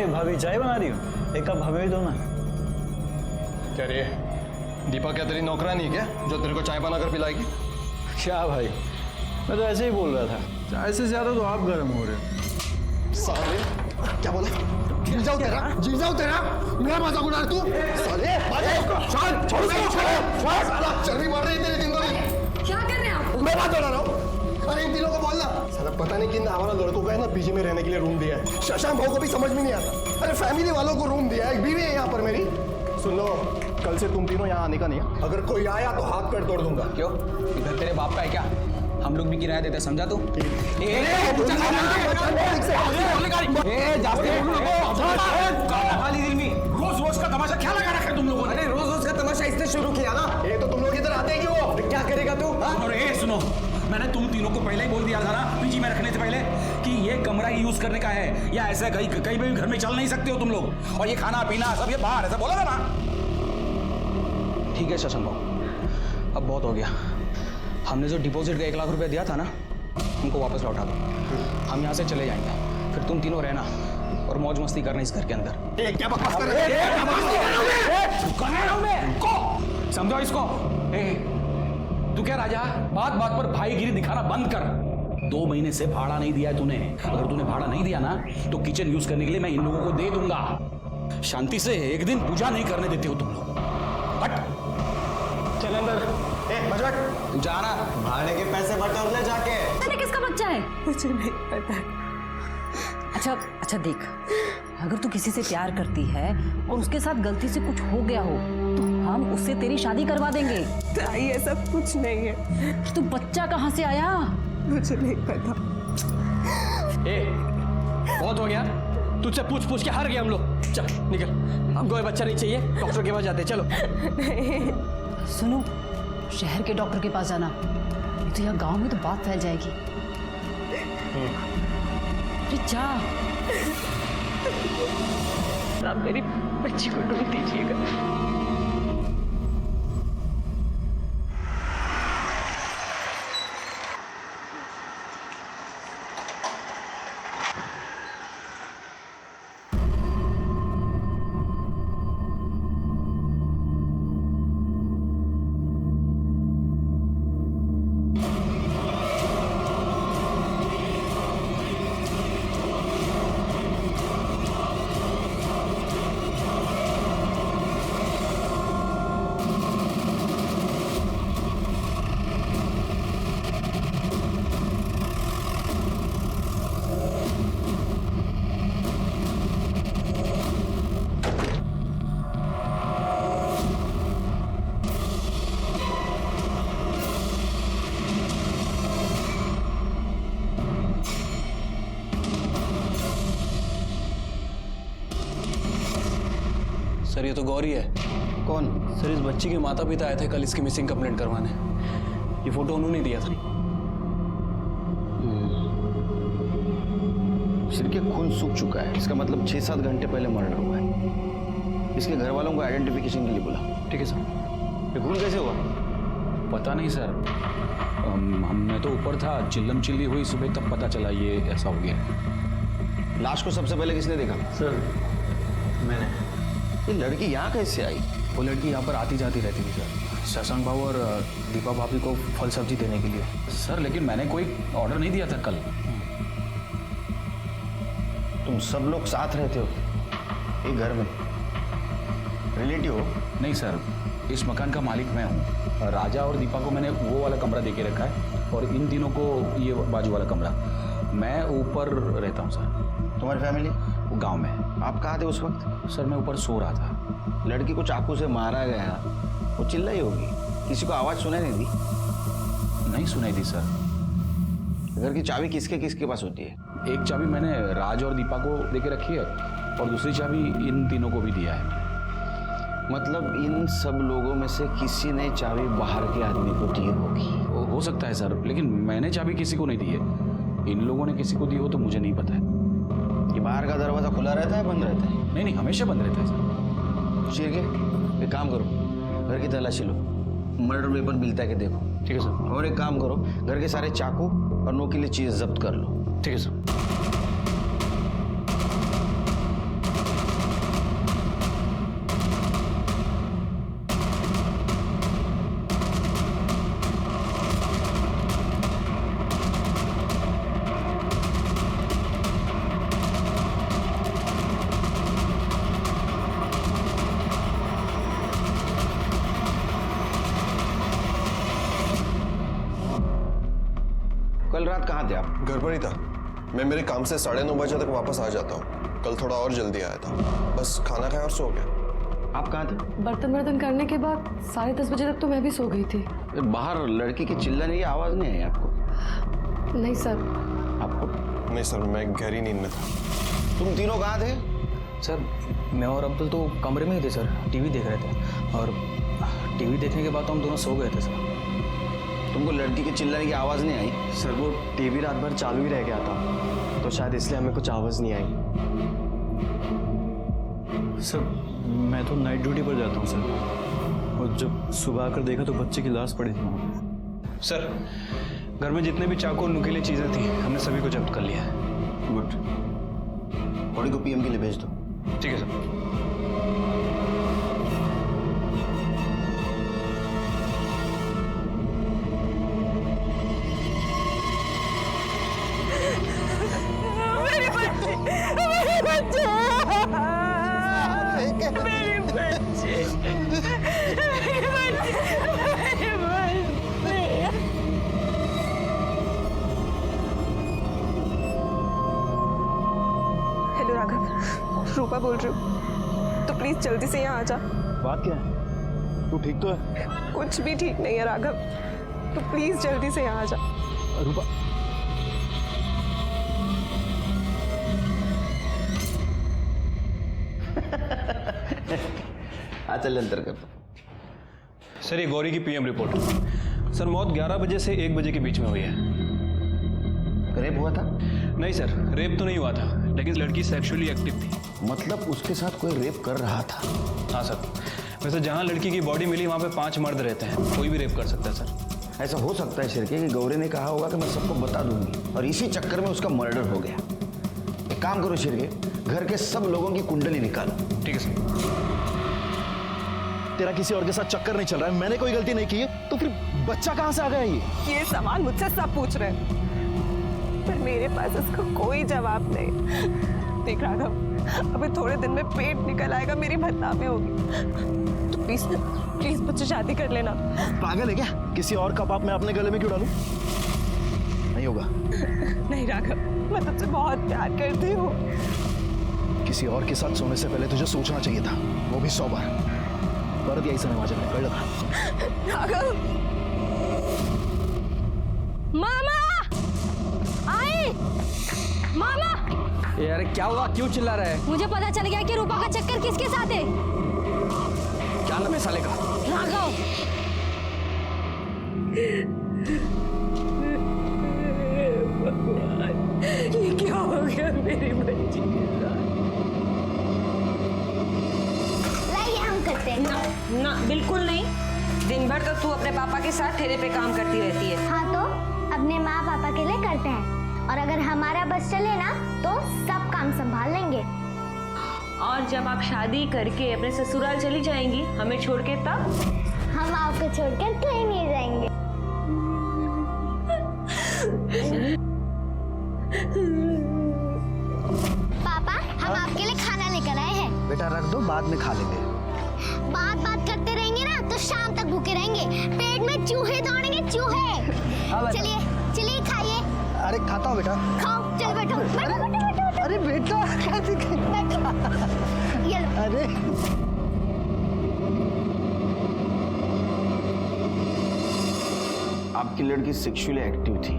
अरे भाभी चाय बना रही हो, एक कप हमें भी दो ना। क्या रे, दीपा क्या तेरी नौकरानी है क्या जो तेरे को चाय बनाकर पिलाएगी? क्या भाई, मैं तो ऐसे ही बोल रहा था, चाय से ज्यादा तो आप गर्म हो रहे हो। साले क्या बोला? जी जाओ तेरा मेरा मजाक उड़ा तू। साले छोड़ चर्बी मार रही है तेरे दिन को। क्या कर रहे हैं आप? मैं बात कर रहा हूँ। अरे इन तीनों को बोलना। साला पता नहीं किन आवारा लड़कों को है ना पीजी में रहने के लिए रूम दिया है। शशांक भाव को भी समझ में नहीं आता। अरे फैमिली वालों को रूम दिया है, एक बीवी है यहाँ पर मेरी। सुन लो, कल से तुम तीनों यहाँ आने का नहीं है। अगर कोई आया तो हाथ पैर तोड़ दूंगा। क्यों, इधर तेरे बाप का है क्या? हम लोग भी किराया देते, समझा तू? रोज रोज का तमाशा क्या लगा रखा है तुम लोगों ने? अरे रोज रोज का तमाशा इसने शुरू किया ना। ये तो तुम लोग इधर आते ही क्यों? क्या करेगा तू? अरे सुनो, मैंने तुम तीनों को पहले ही बोल दिया था ना पीजी में रखने से पहले कि ये कमरा यूज करने का है, या ऐसा कहीं भी घर में चल नहीं सकते हो तुम लोग, और ये खाना पीना सब ये बाहर, ऐसा बोला था ना? ठीक है शशांक भाव, अब बहुत हो गया। हमने जो डिपॉजिट का 1 लाख रुपया दिया था ना, हमको वापस लौटा दो। हम यहाँ से चले जाएंगे, फिर तुम तीनों रहना और मौज मस्ती करना इस घर के अंदर। क्या बकवास कर रहे हो? समझो इसको। तू क्या राजा, बात बात पर भाईगिरी दिखाना बंद कर। 2 महीने से भाड़ा नहीं दिया है तूने। अगर तूने भाड़ा नहीं दिया ना तो किचन यूज करने के लिए मैं इन लोगों को दे दूंगा। शांति से एक दिन पूजा नहीं करने देते हो तुम लोग। बट चल अंदर। तू जाना, भाड़े के पैसे बटोर ले जाके। मैंने किसका बच्चा है? मुझे नहीं पता। अच्छा देख, अगर तू किसी से प्यार करती है और उसके साथ गलती से कुछ हो गया हो तो हम उससे तेरी शादी करवा देंगे। ताई ऐसा कुछ नहीं है। तू बच्चा कहाँ से आया? मुझे नहीं पता। बहुत हो गया, तुझसे पूछ के हार गए हम लोग। चल निकल, हमको ये बच्चा नहीं चाहिए, डॉक्टर के पास जाते। चलो। सुनो, शहर के डॉक्टर के पास जाना, नहीं तो यहाँ गांव में तो बात फैल जाएगी। अरे जा। आप मेरी बच्ची को ढूंढ दीजिएगा। सर ये तो गौरी है। कौन? सर इस बच्ची के माता पिता आए थे कल इसकी मिसिंग कंप्लेंट करवाने। ये फोटो उन्होंने दिया था। सिर के खून सूख चुका है, इसका मतलब 6-7 घंटे पहले मर्डर हुआ है। इसके घर वालों को आइडेंटिफिकेशन के लिए बोला। ठीक है सर। ये खून कैसे हुआ? पता नहीं सर, मैं तो ऊपर था, चिल्लम चिल्ली हुई सुबह, तब पता चला ये ऐसा हो गया। लाश को सबसे पहले किसने देखा? सर मैंने। ये लड़की यहाँ कैसे आई? वो लड़की यहाँ पर आती जाती रहती थी सर, शशांक भाव और दीपा भाभी को फल सब्जी देने के लिए। सर लेकिन मैंने कोई ऑर्डर नहीं दिया था कल। तुम सब लोग साथ रहते हो एक घर में, रिलेटिव हो? नहीं सर, इस मकान का मालिक मैं हूँ। राजा और दीपा को मैंने वो वाला कमरा दे के रखा है और इन तीनों को ये बाजू वाला कमरा। मैं ऊपर रहता हूँ सर। तुम्हारी फैमिली? वो गांव में। आप कहाँ थे उस वक्त? सर मैं ऊपर सो रहा था। लड़की को चाकू से मारा गया, वो चिल्लाई होगी, किसी को आवाज़ सुनाई नहीं दी? नहीं सुनाई दी सर। घर की चाबी किसके किसके पास होती है? एक चाबी मैंने राज और दीपा को दे के रखी है और दूसरी चाबी इन तीनों को भी दिया है। मतलब इन सब लोगों में से किसी ने चाबी बाहर के आदमी को दी होगी। हो सकता है सर, लेकिन मैंने चाबी किसी को नहीं दी है। इन लोगों ने किसी को दी हो तो मुझे नहीं पता है। ये बाहर का दरवाज़ा खुला रहता है बंद रहता है? नहीं, हमेशा बंद रहता है सर। चीर के एक काम करो, घर की तलाशी लो, मर्डर वेपन मिलता है कि देखो। ठीक है सर। और एक काम करो, घर के सारे चाकू और नोकीली चीज़ जब्त कर लो। ठीक है सर। रात कहाँ थे आप? घर पर ही था। मैं मेरे काम से 9:30 बजे तक वापस आ जाता हूँ। कल थोड़ा और जल्दी आया था, बस खाना खाया और सो गया। आप कहाँ थे? बर्तन करने के बाद 10:30 बजे तक तो मैं भी सो गई थी। बाहर लड़की की चिल्लाने की आवाज नहीं आई आपको? नहीं सर। आपको? नहीं सर, मैं गहरी नींद में था। तुम तीनों कहाँ थे? सर मैं और अब्दुल तो कमरे में ही थे सर, टीवी देख रहे थे, और टीवी देखने के बाद तो हम दोनों सो गए थे सर। तुमको लड़की के चिल्लाने की आवाज नहीं आई? सर वो टीवी रात भर चालू ही रह गया था, तो शायद इसलिए हमें कुछ आवाज़ नहीं आई। सर मैं तो नाइट ड्यूटी पर जाता हूँ सर, और जब सुबह आकर देखा तो बच्चे की लाश पड़ी थी वहाँ पे। सर घर में जितने भी चाकू और नुकीली चीज़ें थी हमने सभी को जब्त कर लिया है। गुड। बॉडी को पीएम के लिए भेज दो। ठीक है सर। हेलो राघव, रूपा बोल रही हूँ, तो प्लीज जल्दी से यहाँ आ जा। बात क्या है? तू ठीक तो है? कुछ भी ठीक नहीं है राघव, तो प्लीज जल्दी से यहाँ आ जा। रूपा, चल अंतर कर दो। सर ये गौरी की पीएम रिपोर्ट। सर मौत 11 बजे से 1 बजे के बीच में हुई है। रेप हुआ था? नहीं सर, रेप तो नहीं हुआ था, लेकिन लड़की सेक्सुअली एक्टिव थी। मतलब उसके साथ कोई रेप कर रहा था? हाँ सर। वैसे जहाँ लड़की की बॉडी मिली वहाँ पे 5 मर्द रहते हैं, कोई भी रेप कर सकता है सर। ऐसा हो सकता है शिरके कि गौरी ने कहा होगा कि मैं सबको बता दूंगी, और इसी चक्कर में उसका मर्डर हो गया। एक काम करो शिरके, घर के सब लोगों की कुंडली निकालो। ठीक है सर। तेरा किसी और के साथ चक्कर नहीं चल रहा है, मैंने कोई गलती नहीं की है, तो फिर बच्चा कहां से आ गया ये सवाल मुझसे सब पूछ रहे हैं, पर मेरे पास इसका कोई जवाब नहीं। देख राघव, अभी थोड़े दिन में पेट निकल आएगा, मेरी बदनामी होगी, तो प्लीज प्लीज मुझसे शादी कर लेना। पागल है क्या? किसी और का पाप मैं अपने गले में क्यों डालूं? नहीं होगा। नहीं राघव, मैं तुझसे बहुत प्यार करती हूँ। किसी और के साथ सोने से पहले तुझे सोचना चाहिए था, वो भी 100 बार। कर दिया इसे नमाज में, कर लगा। राघव, मामा आए, मामा। यार क्या हुआ, क्यों चिल्ला रहा है? मुझे पता चल गया कि रूपा का चक्कर किसके साथ है। क्या नाम है साले का? राघव। ये क्या हो गया मेरी बच्ची के साथ? ना बिल्कुल नहीं। दिन भर तो तू अपने पापा के साथ ठेले पे काम करती रहती है। हाँ तो अपने माँ पापा के लिए करते हैं, और अगर हमारा बस चले ना तो सब काम संभाल लेंगे। और जब आप शादी करके अपने ससुराल चली जाएंगी हमें छोड़ के, तब हम आपको छोड़कर कहीं नहीं जाएंगे। पापा, हम आपके लिए खाना लेकर आए हैं। बेटा रख दो, बाद में खा लेंगे। बात करते रहेंगे ना तो शाम तक भूखे रहेंगे, पेट में चूहे दौड़ेंगे, चूहे। चलिए चलिए खाइए। अरे खाता हूँ बेटा। खाओ, चल बैठो बैठो बैठो बैठो। अरे बेटा बैठो। ये लो। अरे आपकी लड़की सेक्सुअली एक्टिव थी?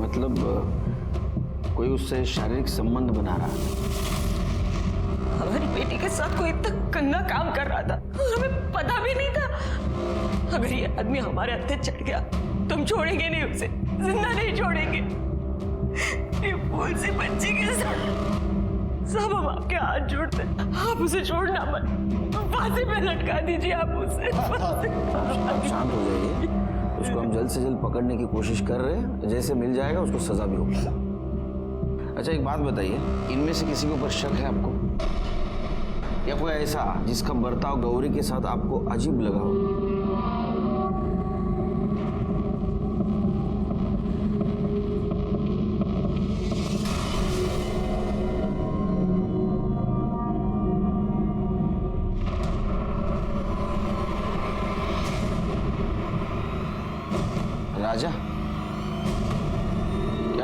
मतलब कोई उससे शारीरिक संबंध बना रहा था? हमारी बेटी के साथ कोई इतना गंदा काम कर रहा था और हमें पता भी नहीं था। अगर ये आदमी हमारे हत्थे चढ़ गया तो हम छोड़ेंगे नहीं उसे, जिंदा नहीं छोड़ेंगे। ये फूल सी बच्ची के साथ सब हम आपके हाथ जोड़ते, आप उसे छोड़ना मत, फांसी पे लटका दीजिए आप उसे। आप शांत हो जाइए, उसको हम जल्द से जल्द पकड़ने की कोशिश कर रहे हैं, जैसे मिल जाएगा उसको सजा भी होगी। अच्छा एक बात बताइए, इनमें से किसी के ऊपर शक है आपको, या कोई ऐसा जिसका बर्ताव गौरी के साथ आपको अजीब लगा हो?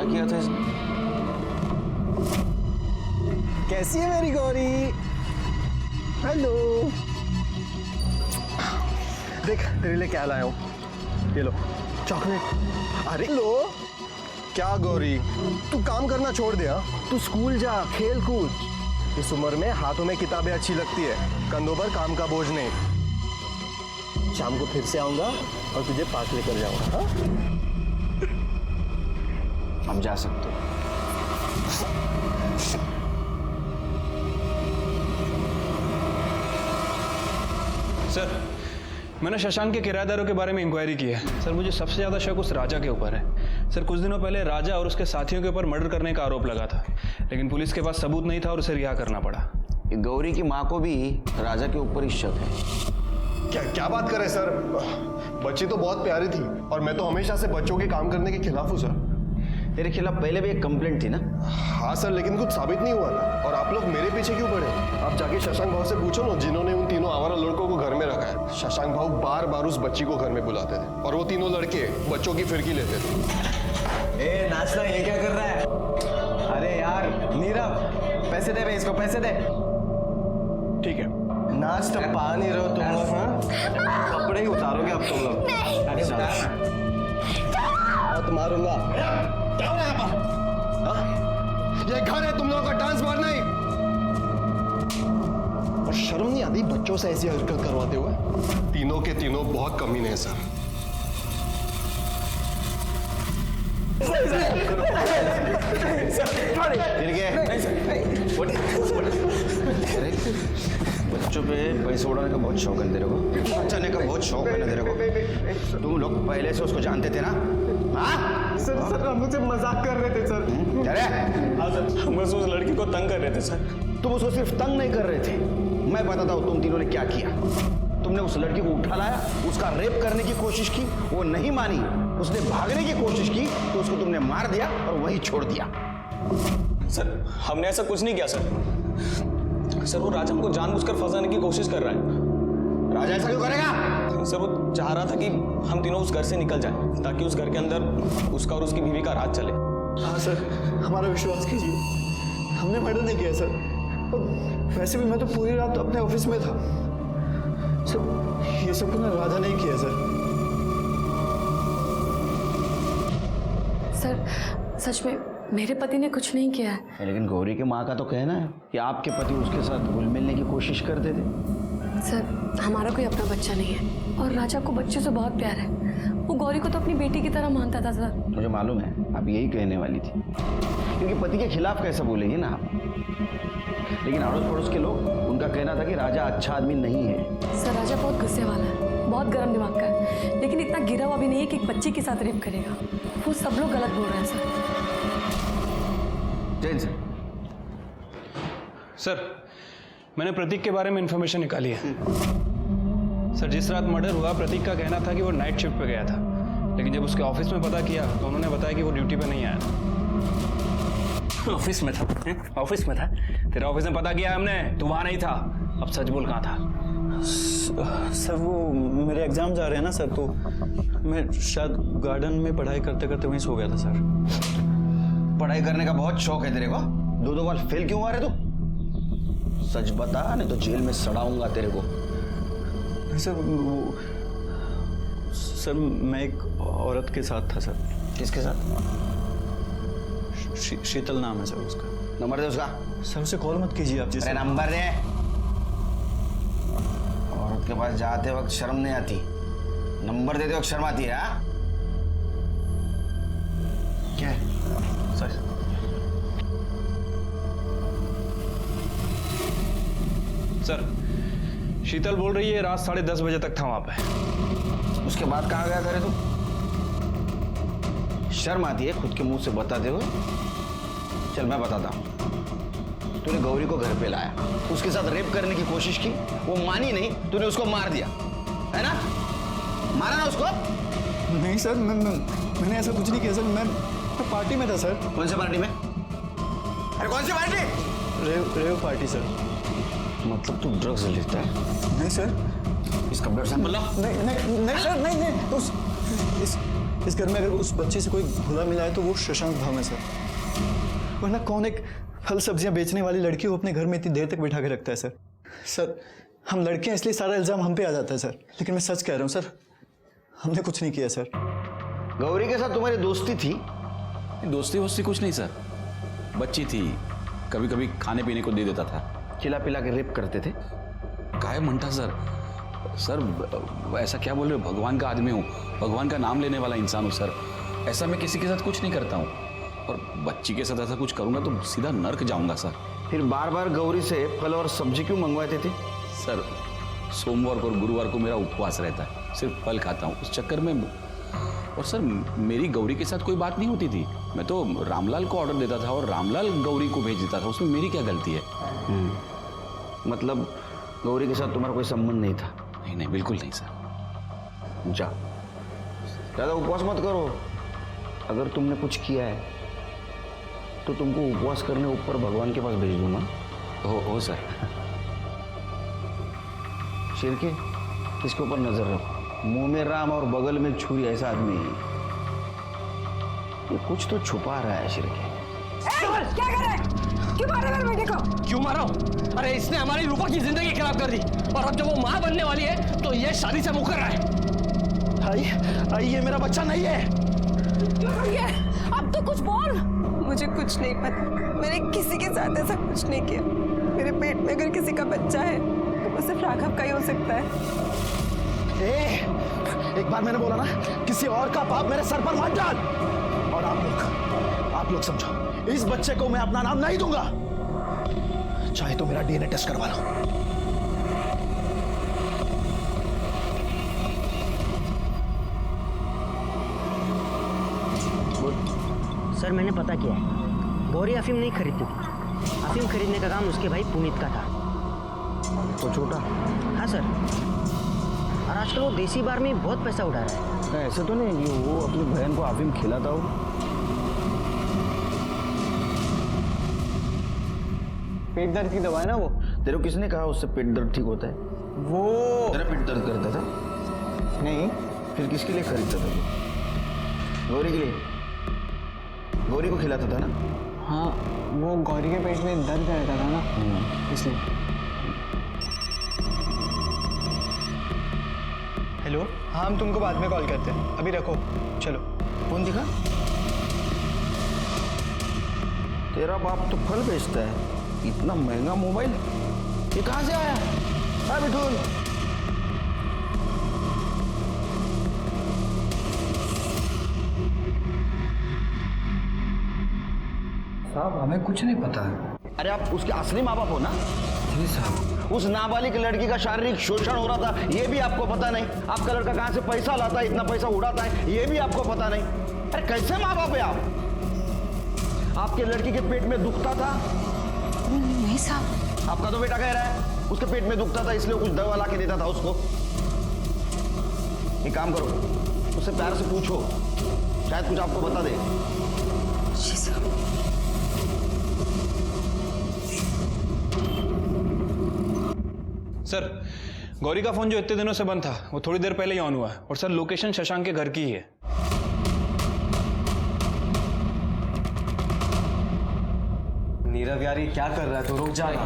किया था इसने? कैसी है मेरी गौरी? हेलो। देख तेरे लिए क्या लाया हूँ, ये लो चॉकलेट। अरे लो। क्या गौरी, तू काम करना छोड़ दे। तू स्कूल जा, खेल कूद। इस उम्र में हाथों में किताबें अच्छी लगती है, कंधों पर काम का बोझ नहीं। शाम को फिर से आऊंगा और तुझे पार्क लेकर जाऊंगा। हाँ? हम जा सकते हो। सर, मैंने शशांक के किराएदारों के बारे में इंक्वायरी की है। सर, मुझे सबसे ज़्यादा शक उस राजा के ऊपर है। सर, कुछ दिनों पहले राजा और उसके साथियों के ऊपर मर्डर करने का आरोप लगा था, लेकिन पुलिस के पास सबूत नहीं था और उसे रिहा करना पड़ा। ये गौरी की माँ को भी राजा के ऊपर ही शक है। क्या क्या बात कर रहे सर? बच्ची तो बहुत प्यारी थी और मैं तो हमेशा से बच्चों के काम करने के खिलाफ हूँ सर। तेरे खिलाफ पहले भी एक कंप्लेंट थी ना? हाँ सर, लेकिन कुछ साबित नहीं हुआ ना। और आप लोग मेरे पीछे क्यों पड़े? आप जाके शशांक भाव से पूछो ना, जिन्होंने उन तीनों आवारा लड़कों को घर में रखा है। शशांक भाव बार बार उस बच्ची को घर में बुलाते थे और वो तीनों लड़के बच्चों की फिरकी लेते थे। ए नाचना, ये क्या कर रहा है? अरे यार नीरव, पैसे दे बे, इसको पैसे दे। ठीक है, नाच तो पा नहीं रहे हो तुम लोग। हाँ, कपड़े ही उतारोगे अब तुम लोग। नहीं। मत मारूंगा। क्या हो रहा है यहाँ पर? हाँ? ये घर है तुम लोगों का, डांस बार नहीं। और शर्म नहीं आती बच्चों से ऐसी हरकत करवाते हुए? तीनों के तीनों बहुत कमीने हैं सर। बच्चों पे पैसे उड़ाने का बहुत शौक है तेरे को, बचाने का बहुत शौक है ना तेरे को। तुम लोग पहले से उसको जानते थे ना? हाँ सर, हम मुझसे मजाक कर रहे थे सर। अरे हाँ सर, हम बस उस लड़की को तंग कर रहे थे सर। तुम उसको सिर्फ तंग नहीं कर रहे थे, मैं बताता हूँ तुम तीनों ने क्या किया। तुमने उस लड़की को उठा लाया, उसका रेप करने की कोशिश की, वो नहीं मानी, उसने भागने की कोशिश की तो उसको तुमने मार दिया और वहीं छोड़ दिया। सर, हमने ऐसा कुछ नहीं किया सर। सर, वो राजा हमको जानबूझकर फंसाने की कोशिश कर रहा है। राजा ऐसा क्यों करेगा? सर, वो चाह रहा था कि हम तीनों उस घर से निकल जाएं, ताकि उस घर के अंदर उसका और उसकी बीवी का राज चले। हाँ सर, हमारा विश्वास कीजिए, हमने मर्डर नहीं किया सर। और वैसे भी मैं तो पूरी रात अपने ऑफिस में था सर। ये सब कुछ राजा नहीं किया सर। सर, सच में मेरे पति ने कुछ नहीं किया है। लेकिन गौरी के माँ का तो कहना है कि आपके पति उसके साथ घुल मिलने की कोशिश करते थे। सर, हमारा कोई अपना बच्चा नहीं है और राजा को बच्चे से बहुत प्यार है। वो गौरी को तो अपनी बेटी की तरह मानता था सर। मुझे मालूम है आप यही कहने वाली थी, क्योंकि पति के खिलाफ कैसा बोलेगी ना आप। लेकिन अड़ोस पड़ोस के लोग, उनका कहना था कि राजा अच्छा आदमी नहीं है। सर, राजा बहुत गुस्से वाला है, बहुत गर्म दिमाग का है, लेकिन इतना गिरा हुआ भी नहीं है कि एक बच्ची के साथ रेप करेगा। वो सब लोग गलत बोल रहे हैं सर। जैन सर। सर, मैंने प्रतीक के बारे में इंफॉर्मेशन निकाली है। सर, जिस रात मर्डर हुआ, प्रतीक का कहना था कि वो नाइट शिफ्ट पे गया था, लेकिन जब उसके ऑफिस में पता किया तो उन्होंने बताया कि वो ड्यूटी पे नहीं आया था। ऑफिस में था? ऑफिस में था? तेरे ऑफिस में पता किया हमने, तू वहां नहीं था। अब सच बोल, कहाँ था? सर, वो मेरे एग्जाम जा रहे हैं ना सर, तो मैं शायद गार्डन में पढ़ाई करते करते वहीं सो गया था सर। पढ़ाई करने का बहुत शौक है तेरे को? दो बार फेल क्यों हुआ रे तू? सच बता, नहीं तो जेल में सड़ाऊंगा तेरे को। सर, मैं एक औरत के साथ था सर। किसके साथ? शीतल नाम है सर उसका। नंबर दे उसका। सर, उसे कॉल मत कीजिए आप। अरे नंबर दे। औरत के पास जाते वक्त शर्म नहीं आती, नंबर देते वक्त शर्म आती है। हाँ? क्या है? सर, सर, शीतल बोल रही है रात 10:30 बजे तक था वहां पे। उसके बाद कहाँ गया करे तू? शर्म आती है खुद के मुंह से बताते हुए? चल मैं बताता हूँ। तूने गौरी को घर पे लाया, उसके साथ रेप करने की कोशिश की, वो मानी नहीं, तूने उसको मार दिया, है ना? मारा ना उसको? नहीं सर, मैंने ऐसा कुछ नहीं किया सर। मैं पार्टी में था सर। कौन सी पार्टी में? अरे कौन सी पार्टी? Rave party sir. मतलब तू ड्रग्स लेता है? नहीं सर। इसका ब्लड सैंपल ला। नहीं सर, नहीं। इस घर में अगर उस बच्चे से कोई भुला मिला है तो वो शशांक भाव है सर। वरना कौन एक फल सब्जियां बेचने वाली लड़की को अपने घर में इतनी देर तक बिठा के रखता है सर। सर हम लड़के हैं इसलिए सारा इल्जाम हम पे आ जाता है सर, लेकिन मैं सच कह रहा हूँ सर, हमने कुछ नहीं किया सर। गौरी के साथ तुम्हारी दोस्ती थी? दोस्ती वोस्ती कुछ नहीं सर, बच्ची थी, कभी कभी खाने पीने को दे देता था। खिला पिला के रेप करते थे? काय म्हणता सर? सर ऐसा क्या बोल रहे हो? भगवान का आदमी हूँ, भगवान का नाम लेने वाला इंसान हूँ सर। ऐसा मैं किसी के साथ कुछ नहीं करता हूँ, और बच्ची के साथ ऐसा कुछ करूँगा तो सीधा नर्क जाऊँगा सर। फिर बार बार गौरी से फल और सब्जी क्यों मंगवाते थे? सर सोमवार और गुरुवार को मेरा उपवास रहता है, सिर्फ फल खाता हूँ, उस चक्कर में। और सर मेरी गौरी के साथ कोई बात नहीं होती थी, मैं तो रामलाल को ऑर्डर देता था और रामलाल गौरी को भेज देता था, उसमें मेरी क्या गलती है? मतलब गौरी के साथ तुम्हारा कोई संबंध नहीं था? नहीं नहीं, बिल्कुल नहीं सर। जा, ज़्यादा उपवास मत करो। अगर तुमने कुछ किया है तो तुमको उपवास करने ऊपर भगवान के पास भेज दूंगा। हो सर। शिरके, इसके ऊपर नजर रखो। मुंह में राम और बगल में छुरी, ऐसा आदमी है ये। कुछ तो छुपा रहा है शिरके। क्या कर रहे हैं? क्यों मार रहे मेरे बेटे को? क्यों मारा हूं? अरे इसने हमारी रूपा की जिंदगी खराब कर दी, और अब जब वो मां बनने वाली है तो ये शादी से मुकर रहा है। आई ये मेरा बच्चा नहीं है। अब तो कुछ बोल। मुझे कुछ नहीं पता, मैंने किसी के साथ ऐसा कुछ नहीं किया। मेरे पेट में अगर किसी का बच्चा है तो वो सिर्फ राघव का ही हो सकता है। एक बार मैंने बोला ना, किसी और का पाप मेरे सर पर मत डाल। और आप लोग समझो, इस बच्चे को मैं अपना नाम नहीं दूंगा, चाहे तो मेरा डीएनए टेस्ट करवा लो। सर मैंने पता किया है, गौरी अफीम नहीं खरीदती थी। अफीम खरीदने का काम उसके भाई पुनीत का था। तो छोटा? हाँ सर, और आजकल वो देसी बार में बहुत पैसा उड़ा रहा है। ऐसे तो नहीं कि वो अपनी बहन को अफीम खिलाता हो? पेट दर्द की दवा है ना वो। तेरे को किसने कहा उससे पेट दर्द ठीक होता है? वो तेरा पेट दर्द करता था? नहीं। फिर किसके लिए खरीदता था तू? गौरी के लिए? गौरी को खिलाता था ना? हाँ, वो गौरी के पेट में दर्द रहता था ना, इसलिए। हेलो, हाँ हम तुमको बाद में कॉल करते हैं, अभी रखो, चलो। फोन दिखा। तेरा बाप तो फल बेचता है, इतना महंगा मोबाइल ये कहाँ से आया? हाँ मिठुन, साहब हमें कुछ नहीं पता है। अरे आप उसके असली माँ बाप हो ना? जी साहब। उस नाबालिग लड़की का शारीरिक शोषण हो रहा था, ये भी आपको पता नहीं? आपका लड़का कहाँ से पैसा लाता है, इतना पैसा उड़ाता है, ये भी आपको पता नहीं? अरे कैसे माँ बाप है आप? आपके लड़की के पेट में दुखता था? नहीं साहब। आपका तो बेटा कह रहा है उसके पेट में दुखता था इसलिए कुछ दवा ला के देता था उसको। एक काम करो, उससे प्यार से पूछो, शायद कुछ आपको बता दे। जी साहब। सर गौरी का फोन जो इतने दिनों से बंद था वो थोड़ी देर पहले ही ऑन हुआ है, और सर लोकेशन शशांक के घर की ही है। नीरव यार ये क्या कर रहा है, तो रुक जा ना।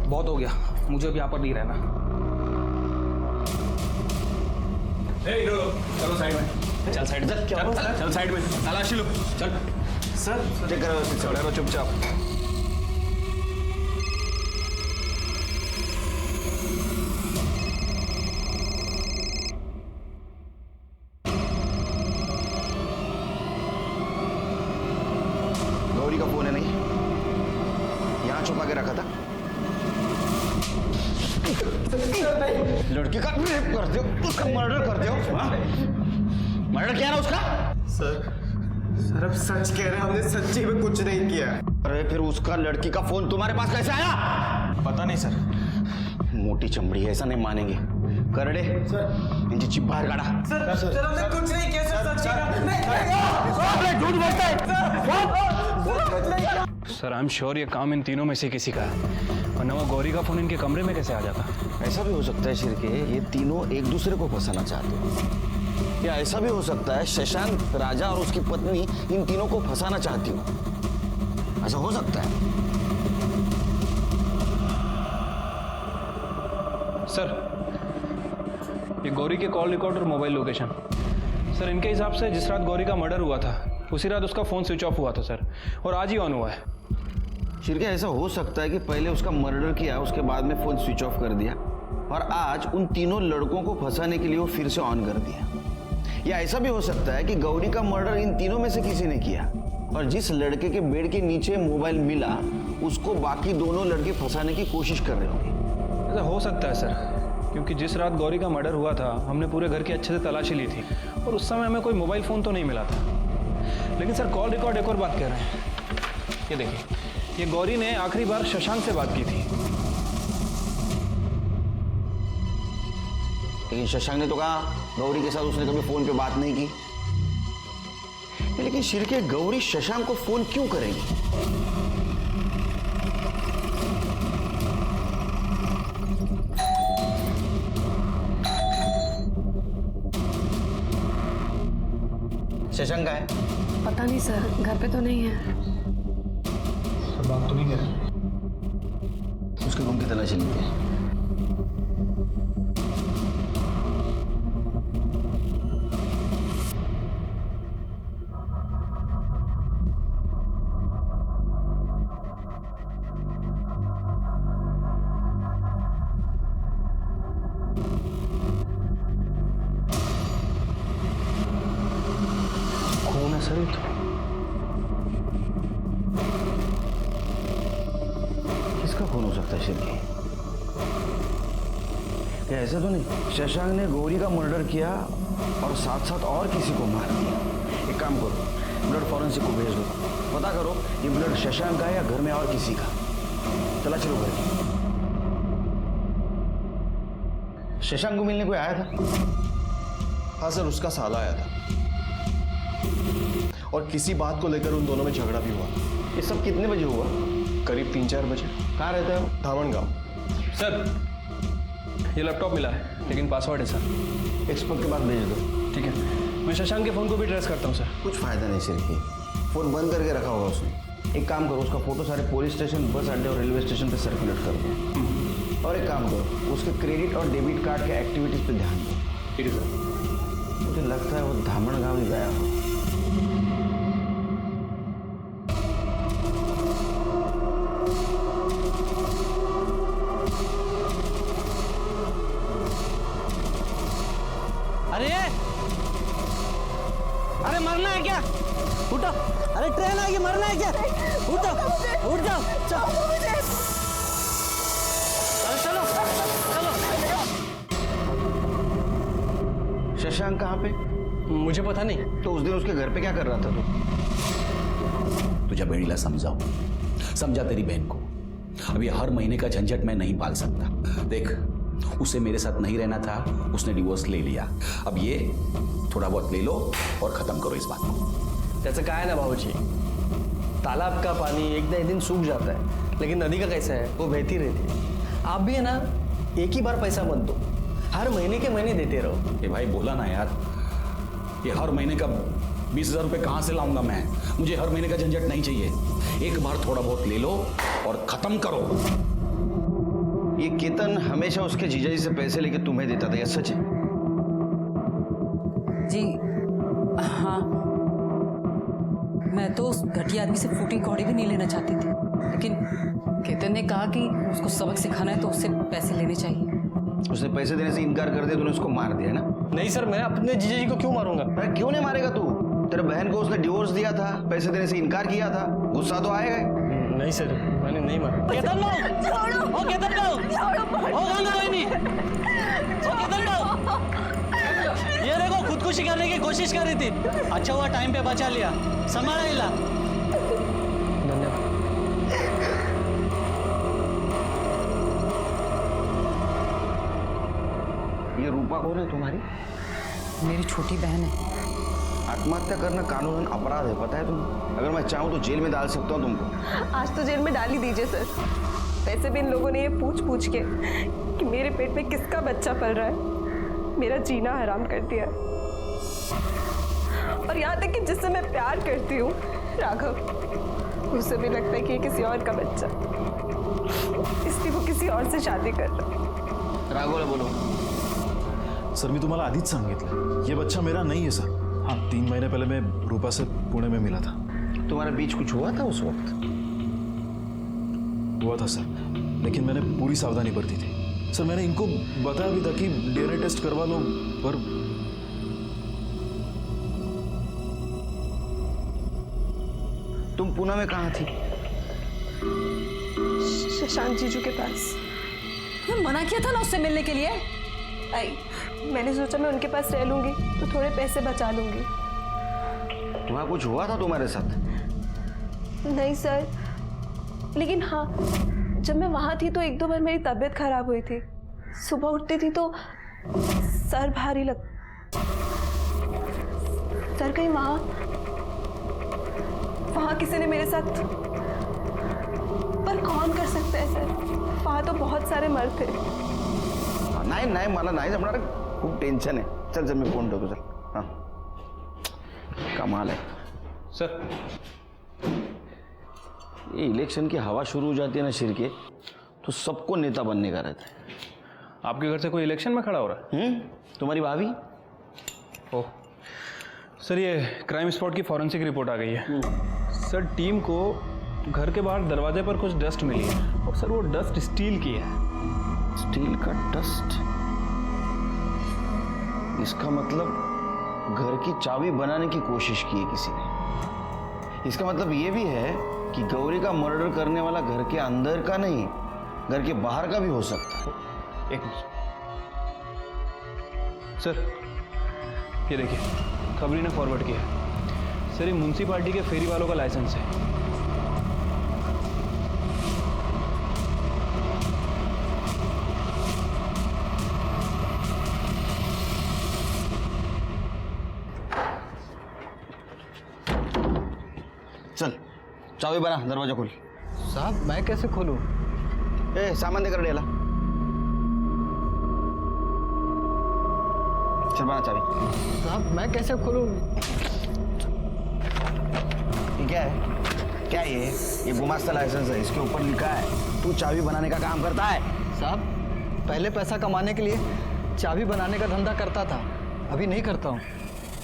बहुत हो गया, मुझे भी यहाँ पर नहीं रहना। चलो साइड में, चल साइड में, चल साइड में, तलाशी लो, चल। सर चेक करो, चुपचाप। गौरी का फोन है नहीं, यहाँ छुपा के रखा था। लड़की का रेप करते हो, उसका मर्डर करते हो? हाँ? मर्डर किया ना उसका? सर अब सच कह रहे हैं, हमने सच्ची में कुछ नहीं किया। अरे फिर उसका लड़की का फोन तुम्हारे पास कैसे आया? पता नहीं सर। मोटी चमड़ी है, ऐसा नहीं मानेंगे। करड़े सर, इनकी चिप बाहर काढ़ा। सर हमने कुछ नहीं किया सर, सच झूठ बोलता है। सर आई एम श्योर ये काम इन तीनों में से किसी का है, वरना वो गौरी का फोन इनके कमरे में कैसे आ जाता? ऐसा भी हो सकता है शिरके, ये तीनों एक दूसरे को फंसाना चाहते हैं। या ऐसा भी हो सकता है शशांक राजा और उसकी पत्नी इन तीनों को फंसाना चाहती हो? ऐसा हो सकता है? सर, ये गौरी के कॉल रिकॉर्ड और मोबाइल लोकेशन, सर इनके हिसाब से जिस रात गौरी का मर्डर हुआ था उसी रात उसका फ़ोन स्विच ऑफ हुआ था सर, और आज ही ऑन हुआ है। शिरके, ऐसा हो सकता है कि पहले उसका मर्डर किया, उसके बाद में फ़ोन स्विच ऑफ कर दिया और आज उन तीनों लड़कों को फंसाने के लिए वो फिर से ऑन कर दिया। या ऐसा भी हो सकता है कि गौरी का मर्डर इन तीनों में से किसी ने किया और जिस लड़के के बेड के नीचे मोबाइल मिला उसको बाकी दोनों लड़के फंसाने की कोशिश कर रहे होंगे। ऐसा हो सकता है सर, क्योंकि जिस रात गौरी का मर्डर हुआ था हमने पूरे घर की अच्छे से तलाशी ली थी और उस समय हमें कोई मोबाइल फ़ोन तो नहीं मिला था। लेकिन सर कॉल रिकॉर्ड एक और बात कह रहे हैं। ये देखिए, ये गौरी ने आखिरी बार शशांक से बात की थी। लेकिन शशांक ने तो कहा गौरी के साथ उसने कभी फोन पे बात नहीं की। लेकिन शिरके, गौरी शशांक को फोन क्यों करेगी? शशांक का है? पता नहीं सर, घर पे तो नहीं है। बात तो नहीं कर उसके रूम की तलाशी लेते हैं। कौन है सर ये तो? किसका फोन हो सकता है शिरके? क्या ऐसा तो नहीं शशांक ने गौरी का मर्डर किया और साथ साथ और किसी को मार दिया? एक काम करो, ब्लड फॉरेंसिक को भेज दो, पता करो ये ब्लड शशांक का है या घर में और किसी का। चला चलो घर की। शशांक को मिलने कोई आया था? हाँ सर, उसका साला आया था और किसी बात को लेकर उन दोनों में झगड़ा भी हुआ। ये सब कितने बजे हुआ? करीब 3-4 बजे। कहाँ रहता है वो? धामन गांव। सर ये लैपटॉप मिला है लेकिन पासवर्ड है सर। एक्सपर्ट के पास भेज दो। ठीक है, मैं शशांक के फ़ोन को भी ट्रेस करता हूँ सर। कुछ फायदा नहीं शिरके, फोन बंद करके रखा होगा उसने। एक काम करो, उसका फोटो सारे पुलिस स्टेशन, बस अड्डे और रेलवे स्टेशन पे सर्कुलेट कर दो। और एक काम करो, उसके क्रेडिट और डेबिट कार्ड के एक्टिविटीज पे ध्यान दो। ठीक है सर। मुझे लगता है वो धामन गांव ही गया हो। अरे मरना है क्या? उठो, अरे ट्रेन आएगी, मरना है क्या? उठो, उठ जाओ, चलो चलो चलो। शशांक कहाँ पे? मुझे पता नहीं। तो उस दिन उसके घर पे क्या कर रहा था तू? तुझे बेड़ीला समझाओ, समझा तेरी बहन को। अभी हर महीने का झंझट मैं नहीं पाल सकता। देख, उसे मेरे साथ नहीं रहना था, उसने डिवोर्स ले लिया। अब ये थोड़ा बहुत ले लो और खत्म करो इस बात को। जैसे कहा है ना बाबूजी, तालाब का पानी एक ना एक दिन सूख जाता है, लेकिन नदी का कैसा है, वो बहती रहती है। आप भी है ना, एक ही बार पैसा मत दो, हर महीने के महीने देते रहो। ये भाई बोला ना यार, ये हर महीने का 20,000 रुपये कहाँ से लाऊंगा मैं? मुझे हर महीने का झंझट नहीं चाहिए। एक बार थोड़ा बहुत ले लो और खत्म करो। ये केतन हमेशा उसके जीजाजी से पैसे लेके तुम्हें देता था, यह सच है? जी हाँ, मैं तो उस घटिया आदमी से फूटी कौड़ी भी नहीं लेना चाहती थी, लेकिन केतन ने कहा कि उसको सबक सिखाना है तो उससे पैसे लेने चाहिए। उसने पैसे देने से इनकार कर दिया, तूने उसको मार दिया ना? नहीं सर, मैं अपने जीजा जी को क्यों मारूंगा? अरे क्यों नहीं मारेगा तू? तेरे बहन को उसने डिवोर्स दिया था, पैसे देने से इनकार किया था, गुस्सा तो आएगा। नहीं सर, मैंने नहीं मारा। केतन भाऊ, ओ केतन भाऊ, ओ गाना कोई नहीं, ओ केतन भाऊ, ये देखो खुदकुशी करने की कोशिश कर रही थी। अच्छा हुआ टाइम पे बचा लिया, संभाला इला। धन्यवाद। ये रूपा कौन है तुम्हारी? मेरी छोटी बहन है। आत्महत्या करना कानूनन अपराध है, पता है तुम्हें? अगर मैं चाहूँ तो जेल में डाल सकता हूँ तुमको। आज तो जेल में डाल ही दीजिए सर। वैसे भी इन लोगों ने ये पूछ के कि मेरे पेट में किसका बच्चा पल रहा है, मेरा जीना हराम कर दिया। और यहाँ तक कि जिससे मैं प्यार करती हूँ, राघव, उसे भी लगता है कि ये किसी और का बच्चा, इसलिए वो किसी और से शादी कर रहा है। राघवला बोलो। सर मी तुम्हाला आधीच सांगितलं, ये बच्चा मेरा नहीं है सर। हाँ, 3 महीने पहले मैं रूपा से पुणे में मिला था। तुम्हारा बीच कुछ हुआ था उस वक्त? हुआ था सर, लेकिन मैंने पूरी सावधानी बरती थी। सर मैंने इनको बताया भी था कि डीएनए टेस्ट करवा लो, पर तुम पुणे में कहाँ थी? शशांक जीजू के पास। तुम्हें मना किया था ना उससे मिलने के लिए। आई, मैंने सोचा मैं उनके पास रह लूंगी तो थोड़े पैसे बचा लूंगी। तुम्हारा कुछ हुआ था तुम्हारे साथ? नहीं सर, लेकिन हाँ, जब मैं वहां थी तो 1-2 बार मेरी तबीयत खराब हुई थी। सुबह उठती थी तो सर भारी लग। सर कहीं वहां किसी ने मेरे साथ, पर कौन कर सकता है सर? वहां तो बहुत सारे मर्द थे। नाही मला नाही जमणार, खूप टेन्शन आहे। चल मी फोन ठेवतो, चल। हाँ, कमाल है सर। ये इलेक्शन की हवा शुरू हो जाती है ना शिरके, तो सबको नेता बनने का रहता है। आपके घर से कोई इलेक्शन में खड़ा हो रहा है? तुम्हारी भाभी? ओह सर, ये क्राइम स्पॉट की फॉरेंसिक रिपोर्ट आ गई है। सर टीम को घर के बाहर दरवाजे पर कुछ डस्ट मिली है, और सर वो डस्ट स्टील की है। स्टील का डस्ट? इसका मतलब घर की चाबी बनाने की कोशिश की है किसी ने। इसका मतलब ये भी है कि गौरी का मर्डर करने वाला घर के अंदर का नहीं, घर के बाहर का भी हो सकता है। एक मिनट सर, ये देखिए खबरी ने फॉरवर्ड किया। सर ये म्युनिसिपालिटी के फेरी वालों का लाइसेंस है। चल चाबी बना, दरवाजा खोल। साहब मैं कैसे खोलूं? ए सामान देकर डेला। चल बना चाबी। साहब मैं कैसे खोलूं? ये क्या है? क्या ये गुमास्ता लाइसेंस है, इसके ऊपर लिखा है तू चाबी बनाने का काम करता है। साहब पहले पैसा कमाने के लिए चाबी बनाने का धंधा करता था, अभी नहीं करता हूँ।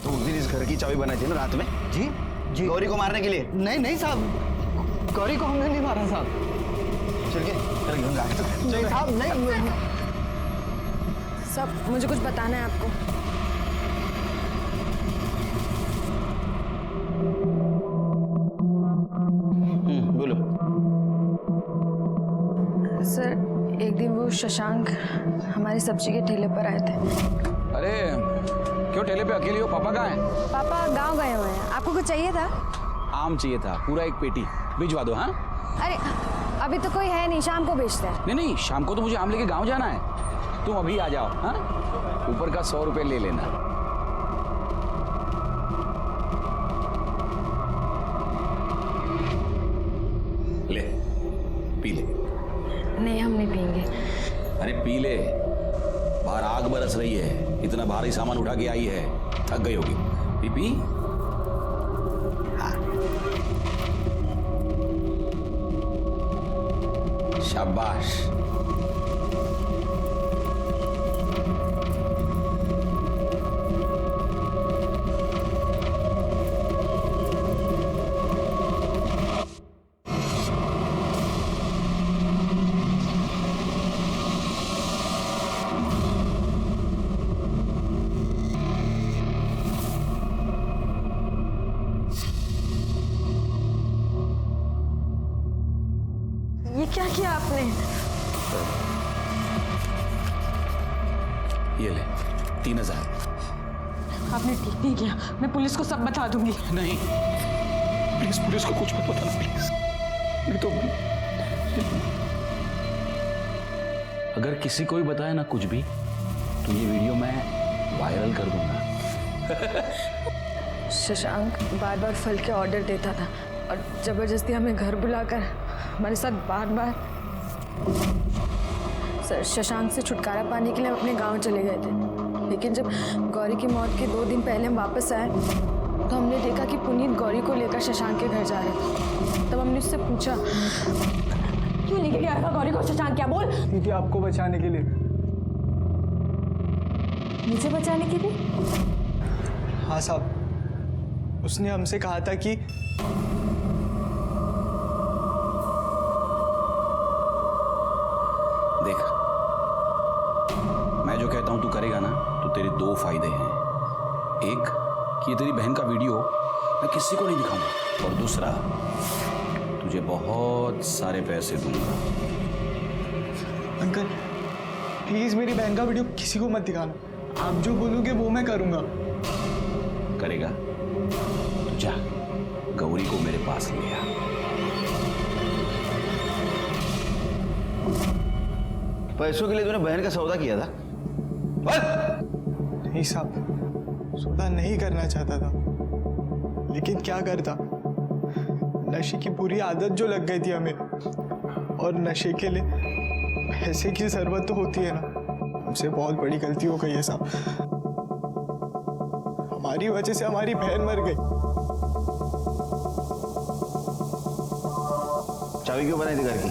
तो उस दिन इस घर की चाबी बनाई थी ना रात में? जी जी। गौरी को मारने के लिए? नहीं साहब, गौरी को हमने नहीं मारा साहब। चल के चल घेऊन जा। नहीं साहब नहीं। सब मुझे कुछ बताना है आपको। बोलो। सर एक दिन वो शशांक हमारी सब्जी के ठेले पर आए थे। अरे क्यों ठेले पे अकेली हो? पापा कहाँ हैं? पापा गांव गए हुए हैं। आपको कुछ चाहिए था? आम चाहिए था, पूरा 1 पेटी भिजवा दो। हाँ अरे अभी तो कोई है नहीं, शाम को बेचते हैं। नहीं, शाम को तो मुझे आम लेके गांव जाना है। तुम अभी आ जाओ। हाँ, ऊपर का 100 रुपये ले लेना। ले पी ले। नहीं हम नहीं पियेंगे। अरे पी ले, बाहर आग बरस रही है, इतना भारी सामान उठा के आई है, थक गई होगी। P P. हाँ शाबाश। ये क्या किया आपने? ये ले 3000। आपने ठीक नहीं किया, मैं पुलिस को सब बता दूंगी। नहीं प्लीज, पुलिस को कुछ मत बताना प्लीज। नहीं तो अगर किसी को भी बताया ना कुछ भी, तो ये वीडियो मैं वायरल कर दूंगा। शशांक बार बार फल के ऑर्डर देता था और जबरदस्ती हमें घर बुलाकर हमारे साथ बार बार सर, शशांक से छुटकारा पाने के लिए हम अपने गांव चले गए थे, लेकिन जब गौरी की मौत के 2 दिन पहले हम वापस आए तो हमने देखा कि पुनीत गौरी को लेकर शशांक के घर जा रहे थे। तब हमने उससे पूछा, क्यों लेके गया था गौरी को शशांक? क्या बोल? क्योंकि आपको बचाने के लिए। मुझे बचाने के लिए? हाँ साहब, उसने हमसे कहा था कि देख, मैं जो कहता हूं तू करेगा ना तो तेरे 2 फायदे हैं। एक कि ये तेरी बहन का वीडियो मैं किसी को नहीं दिखाऊंगा, और दूसरा तुझे बहुत सारे पैसे दूंगा। अंकल प्लीज मेरी बहन का वीडियो किसी को मत दिखाना। आप जो बोलोगे वो मैं करूंगा। करेगा तो जा, गौरी को मेरे पास ले आ। पैसों के लिए तूने बहन का सौदा किया था? नहीं साहब, सौदा नहीं करना चाहता था, लेकिन क्या करता, नशे की बुरी आदत जो लग गई थी हमें, और नशे के लिए पैसे की जरूरत तो होती है ना। हमसे बहुत बड़ी गलती हो गई है साहब, हमारी वजह से हमारी बहन मर गई। चाबी क्यों बनाई थी घर की?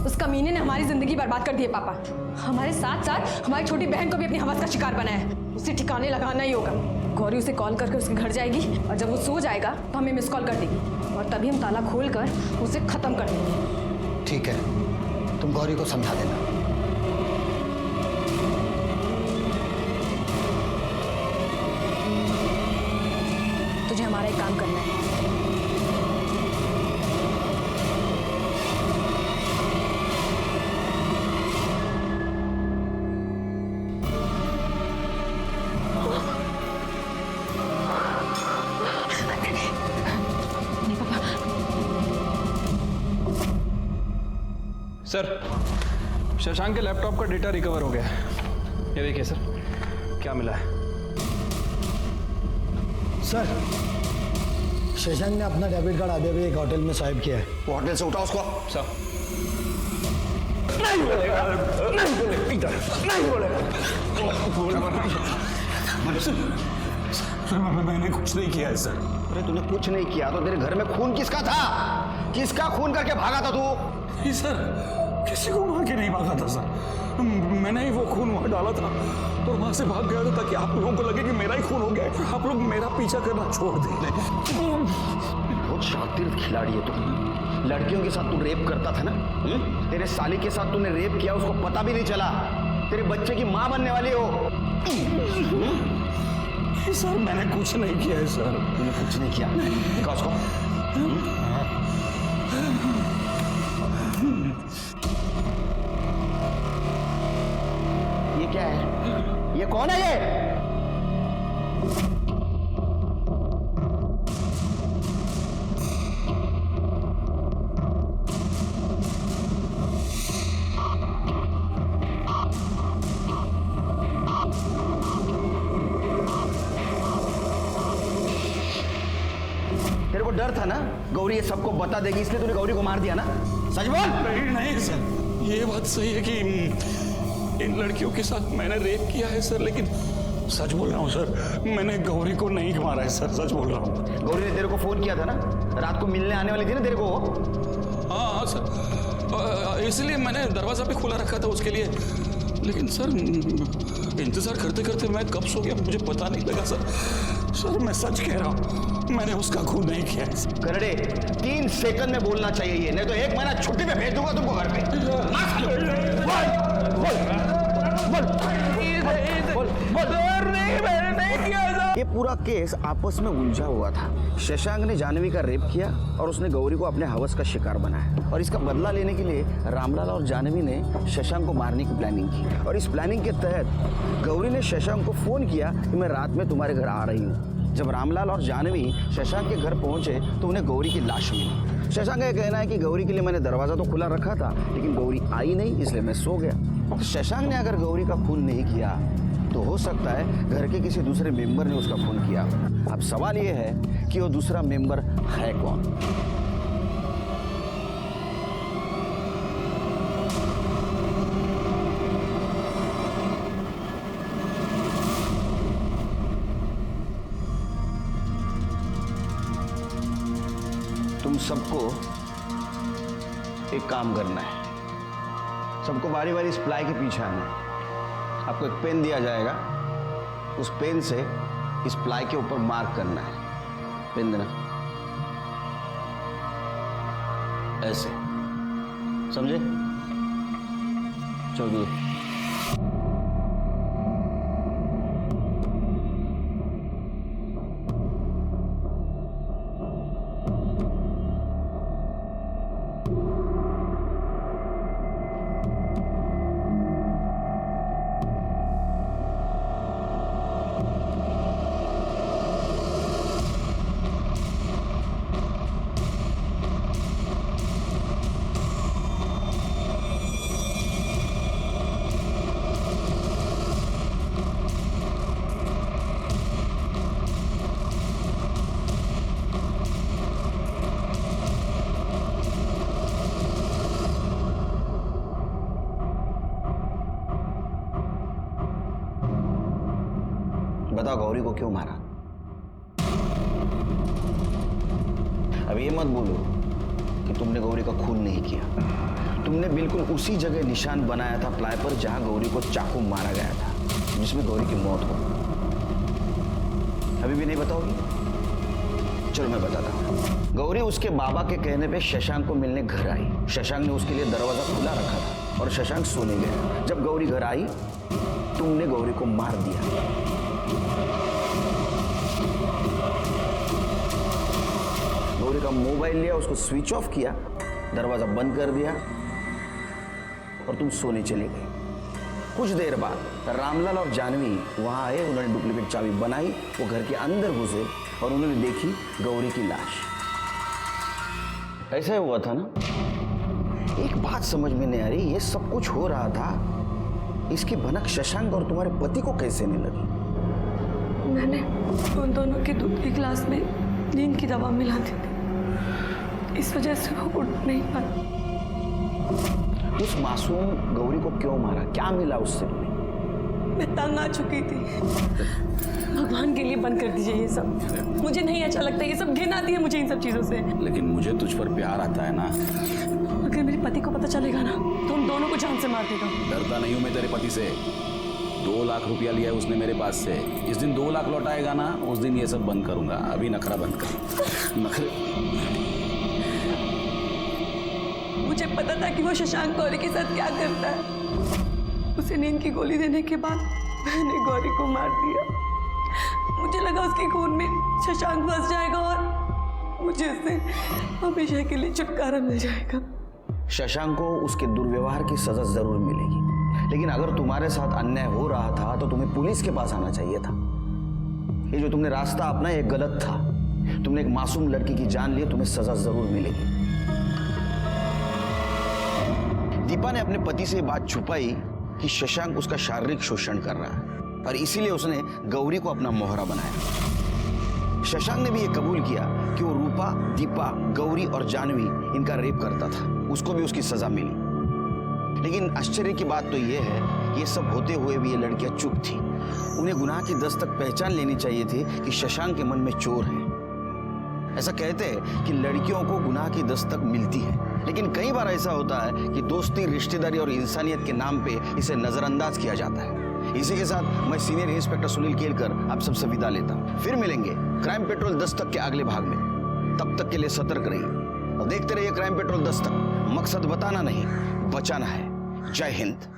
उस कमीने ने हमारी जिंदगी बर्बाद कर दी है पापा। हमारे साथ साथ हमारी छोटी बहन को भी अपनी हवस का शिकार बनाया है। उसे ठिकाने लगाना ही होगा। गौरी उसे कॉल करके उसके घर जाएगी, और जब वो सो जाएगा तो हमें मिस कॉल कर देगी, और तभी हम ताला खोल कर उसे खत्म कर देंगे। ठीक है, तुम गौरी को समझा देना। तुझे हमारा एक काम करना है। सर, शशांक के लैपटॉप का डेटा रिकवर हो गया है। ये देखिए सर, क्या मिला है। सर, शशांक ने अपना डेबिट कार्ड आधे हुए एक होटल में स्वाइप किया है। वो होटल से उठाओ उसको। सर, नहीं बोलेगा, नहीं बोलेगा, इधर नहीं बोलेगा। मैंने कुछ नहीं किया है सर। अरे तूने कुछ नहीं किया तो तेरे घर में खून किसका था? किसका खून करके भागा था तू? नहीं सर, किसी को मार के नहीं भागा था सर। मैंने ही वो खून वहां डाला था और वहां से भाग गया था ताकि आप लोगों को लगे कि मेरा ही खून हो गया। आप लोग मेरा पीछा करना छोड़ दें। बहुत शातिर खिलाड़ी है तू। लड़कियों के साथ तू रेप करता था ना? तेरे साली के साथ तूने रेप किया, उसको पता भी नहीं चला। तेरे बच्चे की माँ बनने वाली हो। सर, मैंने कुछ नहीं किया है सर। तूने कुछ नहीं किया? दिखा उसको। ये क्या है? ये कौन है ये? तेरे को डर था ना गौरी ये सबको बता देगी, इसलिए तूने गौरी को मार दिया ना? सच बोल। नहीं सर, ये बात सही है कि इन लड़कियों के साथ मैंने रेप किया है सर, लेकिन सच बोल रहा हूँ सर, मैंने गौरी को नहीं मारा है सर, सच बोल रहा हूँ। गौरी ने तेरे को फोन किया था ना, रात को मिलने आने वाली थी ना तेरे को? हाँ सर, इसलिए मैंने दरवाजा पे खुला रखा था उसके लिए, लेकिन सर इंतजार करते करते मैं कब सो गया मुझे पता नहीं लगा सर। सर मैं सच कह रहा हूँ, मैंने उसका खून नहीं किया है। करड़े 3 सेकंड में बोलना चाहिए ये, नहीं तो 1 महीना छुट्टी पे भेज दूंगा तुमको घर पे। ये पूरा केस आपस में उलझा हुआ था। शशांक ने जानवी का रेप किया और उसने गौरी को अपने हवस का शिकार बनाया, और इसका बदला लेने के लिए रामलाल और जानवी ने शशांक को मारने की प्लानिंग की। और इस प्लानिंग के तहत गौरी ने शशांक को फोन किया कि मैं रात में तुम्हारे घर आ रही हूँ। जब रामलाल और जानवी शशांक के घर पहुंचे तो उन्हें गौरी की लाश मिली। शशांक का कहना है कि गौरी के लिए मैंने दरवाजा तो खुला रखा था, लेकिन गौरी आई नहीं, इसलिए मैं सो गया। शशांक ने अगर गौरी का खून नहीं किया तो हो सकता है घर के किसी दूसरे मेंबर ने उसका खून किया। अब सवाल यह है कि वो दूसरा मेंबर है कौन? सबको एक काम करना है, सबको बारी बारी इस प्लाई के पीछे आना है। आपको एक पेन दिया जाएगा, उस पेन से इस प्लाई के ऊपर मार्क करना है। पेन देना, ऐसे, समझे? चलो दो। बताओ गौरी को क्यों मारा? अब ये मत बोलो कि तुमने गौरी का खून नहीं किया। तुमने बिल्कुल उसी जगह निशान बनाया था प्लाई पर जहां गौरी को चाकू मारा गया था, जिसमें गौरी की मौत हो। अभी भी नहीं बताओगी? चलो मैं बताता हूं। गौरी उसके बाबा के कहने पे शशांक को मिलने घर आई। शशांक ने उसके लिए दरवाजा खुला रखा था और शशांक सोने गया। जब गौरी घर आई, तुमने गौरी को मार दिया। गौरी का मोबाइल लिया, उसको स्विच ऑफ किया, दरवाजा बंद कर दिया और तुम सोने चली गई। कुछ देर बाद रामलाल और जानवी वहां आए। उन्होंने डुप्लीकेट चाबी बनाई, वो घर के अंदर घुसे और उन्होंने देखी गौरी की लाश। ऐसा हुआ था ना? एक बात समझ में नहीं आ रही, ये सब कुछ हो रहा था, इसकी भनक शशांक और तुम्हारे पति को कैसे नहीं लगी? मैंने उन दोनों के दूध के गिलास में नींद की दवा मिला दी थी, इस वजह से वो उठ नहीं पाया। उस मासूम गौरी को क्यों मारा? क्या मिला उससे? मैं तंग आ चुकी थी। भगवान के लिए बंद कर दीजिए ये सब, मुझे नहीं अच्छा लगता, ये सब घिन आती है मुझे इन सब चीजों से। लेकिन मुझे तुझ पर प्यार आता है ना। अगर मेरे पति को पता चलेगा ना तो उन दोनों को जान से मार देगा। डरता नहीं हूं मैं तेरे पति से। 2 लाख रुपया लिया है उसने मेरे पास से। जिस दिन 2 लाख लौटाएगा ना, उस दिन ये सब बंद करूंगा। अभी नखरा बंद कर। नखरे। मुझे पता था कि वो शशांक गौरी के साथ क्या करता है। उसे नींद की गोली देने के बाद मैंने गौरी को मार दिया। मुझे लगा उसके खून में शशांक फंस जाएगा और मुझे उससे हमेशा के लिए छुटकारा मिल जाएगा। शशांक को उसके दुर्व्यवहार की सजा जरूर मिलेगी, लेकिन अगर तुम्हारे साथ अन्याय हो रहा था तो तुम्हें पुलिस के पास आना चाहिए था। ये जो तुमने रास्ता अपनाया ये गलत था। तुमने एक मासूम लड़की की जान ली, तुम्हें सजा जरूर मिलेगी। दीपा ने अपने पति से बात छुपाई कि शशांक उसका शारीरिक शोषण कर रहा है और इसीलिए उसने गौरी को अपना मोहरा बनाया। शशांक ने भी ये कबूल किया कि वो रूपा, दीपा, गौरी और जानवी इनका रेप करता था। उसको भी उसकी सजा मिली। लेकिन आश्चर्य की बात तो ये है कि ये सब होते हुए भी ये लड़कियां चुप थी। उन्हें गुनाह की दस्तक पहचान लेनी चाहिए थी कि शशांक के मन में चोर है। ऐसा कहते हैं कि लड़कियों को गुनाह की दस्तक मिलती है, लेकिन कई बार ऐसा होता है कि दोस्ती, रिश्तेदारी और इंसानियत के नाम पे इसे नजरअंदाज किया जाता है। इसी के साथ मैं सीनियर इंस्पेक्टर सुनील केलकर आप सबसे विदा लेता हूं। फिर मिलेंगे क्राइम पेट्रोल दस्तक के अगले भाग में। तब तक के लिए सतर्क रहिए और देखते रहिए क्राइम पेट्रोल दस्तक। मकसद बताना नहीं, बचाना है। जय हिंद।